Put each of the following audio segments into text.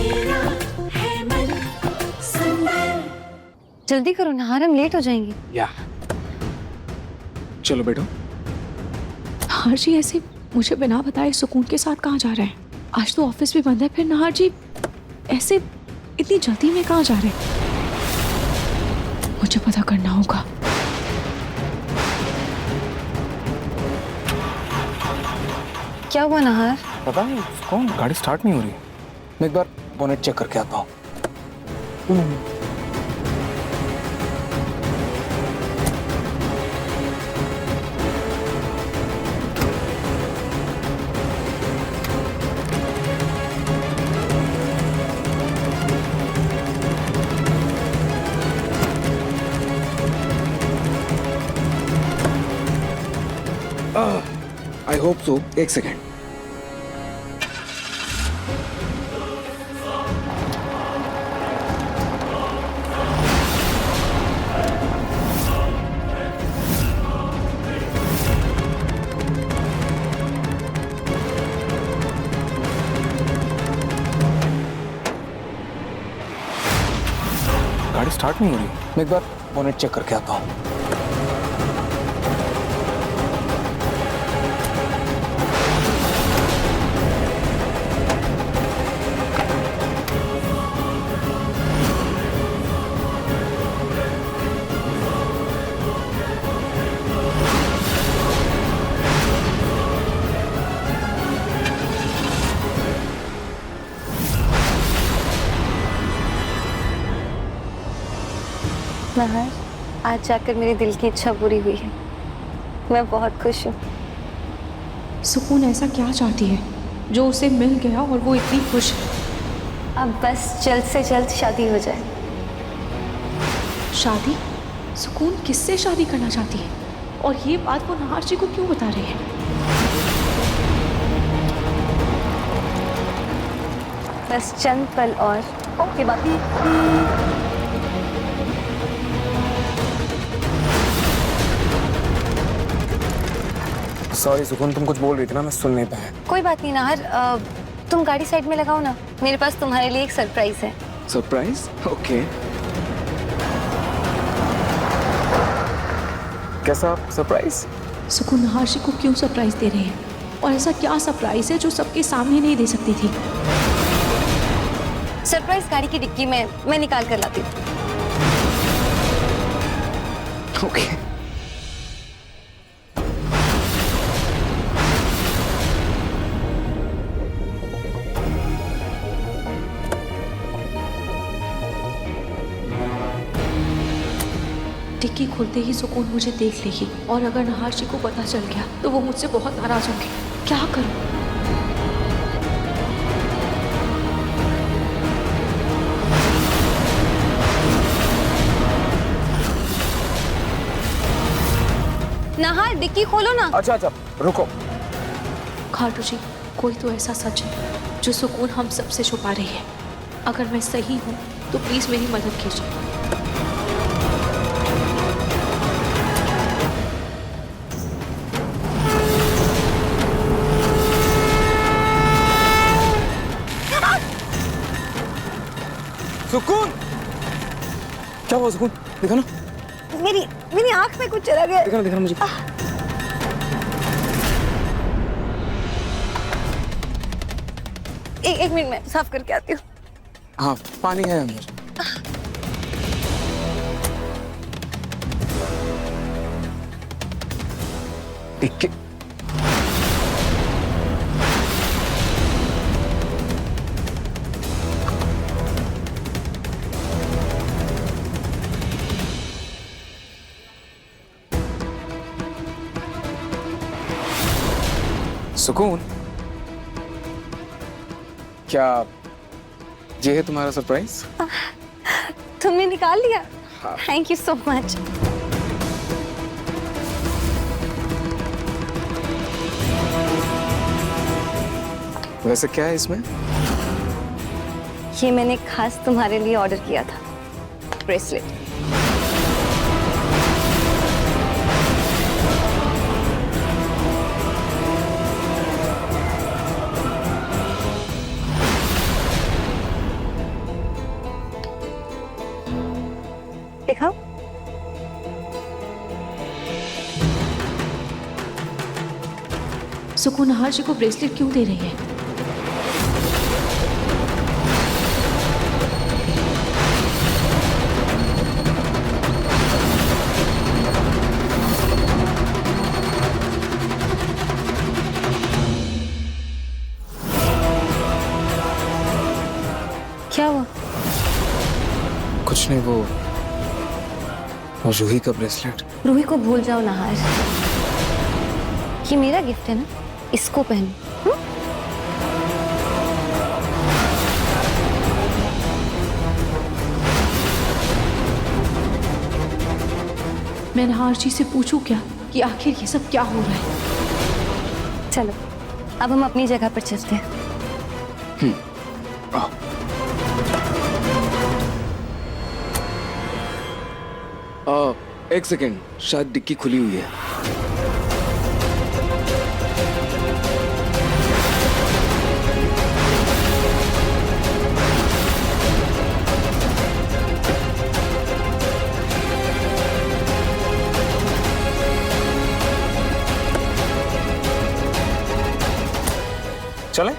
मेरा है मन सुंदर। जल्दी करो नहार, हम लेट हो जाएंगे। या चलो बैठो। नाहर जी ऐसे मुझे बिना बताए सुकून के साथ कहाँ जा रहे हैं? आज तो ऑफिस भी बंद है, फिर नाहर जी ऐसे इतनी जल्दी में कहाँ जा रहे हैं? मुझे पता करना होगा। क्या हुआ नहार? पता नहीं कौन, गाड़ी स्टार्ट नहीं हो रही। मैं एक बार बोनेट चेक करके आता हूँ। I hope so. एक सेकेंड। गाड़ी स्टार्ट नहीं हो रही। मैं एक बार बोनेट चेक करके आता हूँ। नहार, आज जाकर मेरे दिल की इच्छा पूरी हुई है। मैं बहुत खुश हूँ। सुकून ऐसा क्या चाहती है जो उसे मिल गया और वो इतनी खुश है? अब बस जल्द से जल्द शादी हो जाए। शादी? सुकून किससे शादी करना चाहती है? और ये बात वो नाहर जी को क्यों बता रही है? बस चंद पल और ओके बाकी। सॉरी सुकून, तुम कुछ बोल रही थी ना, मैं सुन नहीं पाया। कोई बात नहीं नहार, तुम गाड़ी साइड में लगाओ ना, मेरे पास तुम्हारे लिए एक सरप्राइज है। सरप्राइज? ओके। कैसा सरप्राइज? सुकून नाहर जी को क्यों सरप्राइज दे रहे हैं? और ऐसा क्या सरप्राइज है जो सबके सामने नहीं दे सकती थी? सरप्राइज गाड़ी की डिक्की में मैं निकाल कर लाती हूँ। ओके। डिक्की खुलते ही सुकून मुझे देख लेगी और अगर नाहर जी को पता चल गया तो वो मुझसे बहुत नाराज होंगे। क्या करूं? नहार, डिक्की खोलो ना। अच्छा अच्छा रुको। खाटू जी, कोई तो ऐसा सच है जो सुकून हम सबसे छुपा रही है। अगर मैं सही हूँ तो प्लीज मेरी मदद कीजिए। सुकून, क्या हुआ सुकून? देखा ना, मेरी आंख में कुछ चला गया। देखा ना मुझे। एक मिनट में साफ करके आती हूँ। हाँ पानी है अंदर। डिक्की सुकून, क्या ये है तुम्हारा सरप्राइज? तुमने निकाल लिया? हाँ। Thank you so much. वैसे क्या है इसमें? ये मैंने खास तुम्हारे लिए ऑर्डर किया था, ब्रेसलेट। सुकून नहार जी को ब्रेसलेट क्यों दे रही है? क्या हुआ? कुछ नहीं, वो रूही का ब्रेसलेट। रूही को भूल जाओ नहार, ये मेरा गिफ्ट है ना, इसको पहनो। मैं नहार जी से पूछूं क्या कि आखिर ये सब क्या हो रहा है? चलो अब हम अपनी जगह पर चलते हैं। आओ। एक सेकेंड, शायद डिक्की खुली हुई है। चले?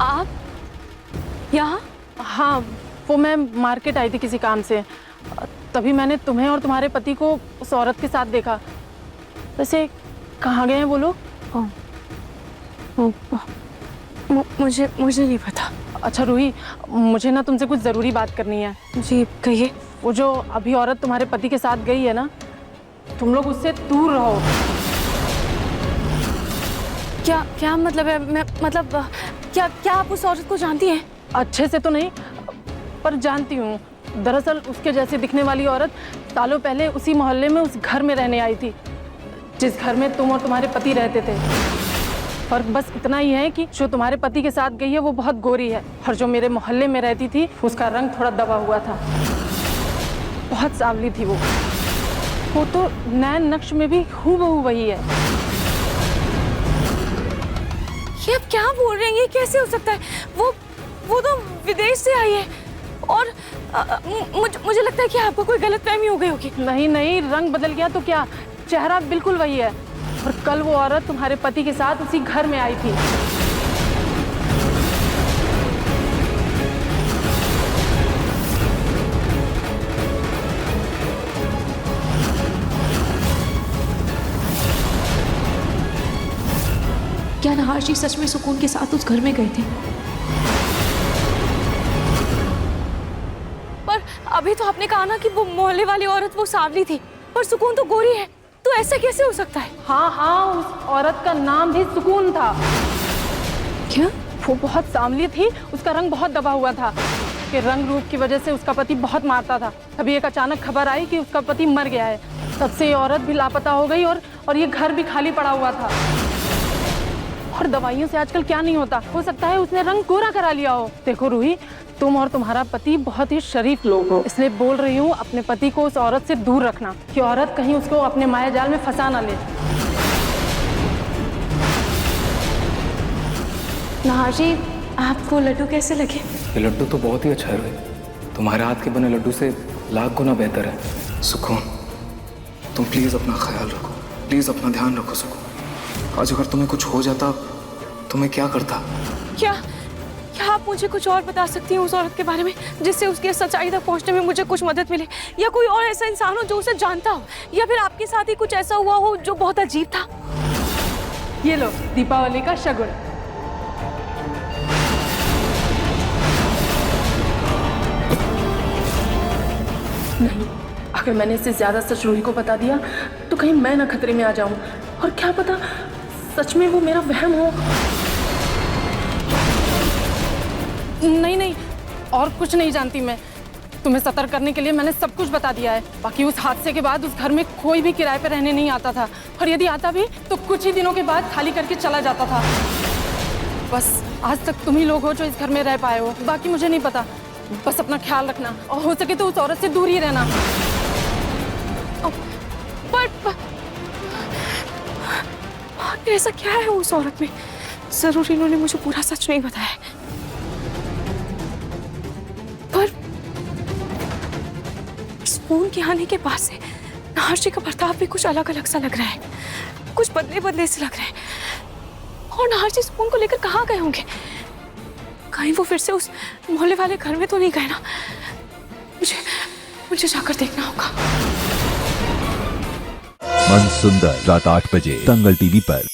आप यहाँ? हाँ, वो मैं मार्केट आई थी किसी काम से, तभी मैंने तुम्हें और तुम्हारे पति को उस औरत के साथ देखा। वैसे कहाँ गए हैं वो लोग? मुझे नहीं पता। अच्छा रूही, मुझे ना तुमसे कुछ ज़रूरी बात करनी है। जी कहिए। वो जो अभी औरत तुम्हारे पति के साथ गई है ना, तुम लोग उससे दूर रहो। क्या मतलब है? मैं मतलब क्या आप उस औरत को जानती हैं? अच्छे से तो नहीं, पर जानती हूँ। दरअसल उसके जैसे दिखने वाली औरत सालों पहले उसी मोहल्ले में उस घर में रहने आई थी जिस घर में तुम और तुम्हारे पति रहते थे। फर्क बस इतना ही है कि जो तुम्हारे पति के साथ गई है वो बहुत गोरी है, और जो मेरे मोहल्ले में रहती थी उसका रंग थोड़ा दबा हुआ था। बहुत सांवली थी वो तो नैन नक्श में भी हूबहू वही है। ये आप क्या बोल रहे हैं? ये कैसे हो सकता है? वो तो विदेश से आई है और मुझे लगता है कि आपको कोई गलतफहमी हो गई होगी। नहीं, रंग बदल गया तो क्या, चेहरा बिल्कुल वही है। और कल वो औरत तुम्हारे पति के साथ उसी घर में आई थी। क्या नहार जी सच में सुकून के साथ उस घर में गए थे? पर अभी तो आपने कहा ना कि वो मोहल्ले वाली औरत वो सांवली थी, पर सुकून तो गोरी है, तो ऐसा कैसे हो सकता है? हाँ, उस औरत का नाम भी सुकून था। क्या? वो बहुत सांवली थी, उसका रंग बहुत दबा हुआ था कि रंग रूप की वजह से उसका पति बहुत मारता था। अभी एक अचानक खबर आई कि उसका पति मर गया है, तब से ये औरत भी लापता हो गई और ये घर भी खाली पड़ा हुआ था। और दवाइयों से आजकल क्या नहीं होता, हो सकता है उसने रंग गोरा करा लिया हो। देखो रूही, तुम और तुम्हारा पति बहुत ही शरीफ लोग हो, इसलिए बोल रही हूँ अपने पति को उस औरत से दूर रखना कि औरत कहीं उसको अपने माया जाल में फंसा ना ले। नहार जी, आपको लड्डू कैसे लगे? ये लड्डू तो बहुत ही अच्छा है रोहित, तुम्हारे हाथ के बने लड्डू से लाख गुना बेहतर है। सुकून, तुम प्लीज अपना ख्याल रखो, प्लीज अपना ध्यान रखो। सुकून, आज अगर तुम्हें कुछ हो जाता तो मैं क्या करता? क्या आप मुझे कुछ और बता सकती हैं उस औरत के बारे में, जिससे उसकी सच्चाई तक पहुंचने में मुझे कुछ मदद मिले? या कोई और ऐसा इंसान हो जो उसे जानता हो, या फिर आपके साथ ही कुछ ऐसा हुआ हो जो बहुत अजीब था? ये लो दीपावली का शगुन। नहीं, अगर मैंने इससे ज्यादा सच रूही को बता दिया तो कहीं मैं ना खतरे में आ जाऊं, और क्या पता सच में वो मेरा वहम हो। नहीं, और कुछ नहीं जानती मैं। तुम्हें सतर्क करने के लिए मैंने सब कुछ बता दिया है। बाकी उस हादसे के बाद उस घर में कोई भी किराए पर रहने नहीं आता था, और यदि आता भी तो कुछ ही दिनों के बाद खाली करके चला जाता था। बस आज तक तुम ही लोग हो जो इस घर में रह पाए हो, बाकी मुझे नहीं पता। बस अपना ख्याल रखना, और हो सके तो उस औरत से दूर ही रहना। पर ऐसा क्या है उस औरत में? जरूर इन्होंने मुझे पूरा सच नहीं बताया है। पर स्पून के आने के बाद से नाहर जी का बर्ताव भी कुछ अलग अलग सा लग रहा है, कुछ बदले बदले से लग रहा है। और नाहर जी स्पून को लेकर कहाँ गए होंगे? कहीं वो फिर से उस मोहल्ले वाले घर में तो नहीं गए ना? मुझे जाकर देखना होगा। मन सुंदर रात 8 बजे दंगल टीवी पर।